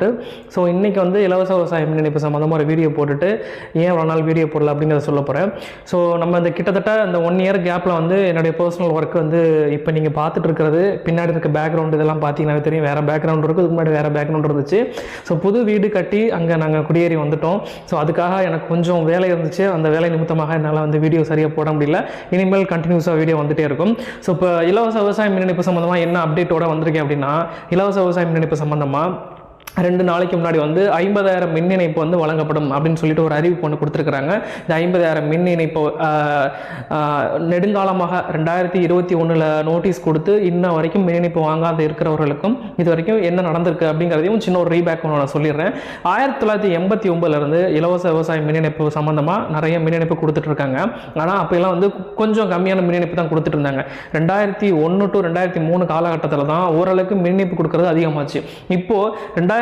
போட்டு ஸோ இன்றைக்கி வந்து இலவச விவசாய மின் இணைப்பு சம்மந்தமாக ஒரு வீடியோ போட்டுட்டு ஏன் இவ்வளோ நாள் வீடியோ போடல அப்படிங்கிறத சொல்ல போகிறேன். ஸோ நம்ம இந்த கிட்டத்தட்ட இந்த 1 இயர் கேப்பில் வந்து என்னுடைய பர்சனல் ஒர்க் வந்து இப்போ நீங்கள் பார்த்துட்டு இருக்கிறது பின்னாடி இருக்க பேக்ரவுண்ட் இதெல்லாம் பார்த்தீங்கன்னா தெரியும், வேறு பேக்ரவுண்ட் இருக்குது, இதுக்கு முன்னாடி வேறு பேக்ரவுண்ட் இருந்துச்சு. ஸோ புது வீடு கட்டி அங்கே நாங்கள் குடியேறி வந்துட்டோம். ஸோ அதுக்காக எனக்கு கொஞ்சம் வேலை இருந்துச்சு, அந்த வேலை நிமித்தமாக என்னால் வந்து வீடியோ சரியாக போட முடியல. இனிமேல் கண்டினியூஸாக வீடியோ வந்துகிட்டே இருக்கும். ஸோ இப்போ இலவச விவசாய மின் இணைப்பு சம்மந்தமாக என்ன அப்டேட்டோட வந்திருக்கேன் அப்படின்னா, இலவச விவசாய மின் இணைப்பு சம்மந்தமாக 2 நாளைக்கு முன்னாடி வந்து 50,000 மின் இணைப்பு வந்து வழங்கப்படும் அப்படின்னு சொல்லிட்டு ஒரு அறிவிப்பு ஒன்று கொடுத்துருக்குறாங்க. இந்த 50,000 மின் இணைப்பு நெடுங்காலமாக 2021 நோட்டீஸ் கொடுத்து இன்ன வரைக்கும் மின் இணைப்பு வாங்காத இருக்கிறவர்களுக்கும் இது வரைக்கும் என்ன நடந்திருக்கு அப்படிங்கிறதையும் சின்ன ஒரு ரீபேக் நான் சொல்லிடுறேன். 1989 இலவச விவசாய மின் இணைப்பு சம்மந்தமாக நிறைய மின் இணைப்பு கொடுத்துட்ருக்காங்க. ஆனால் அப்போலாம் வந்து கொஞ்சம் கம்மியான மின் இணைப்பு தான் கொடுத்துட்டு இருந்தாங்க. 2001 to 2003 காலகட்டத்தில் தான் ஓரளவுக்கு மின் இணைப்பு கொடுக்கறது அதிகமாச்சு. இப்போது 2003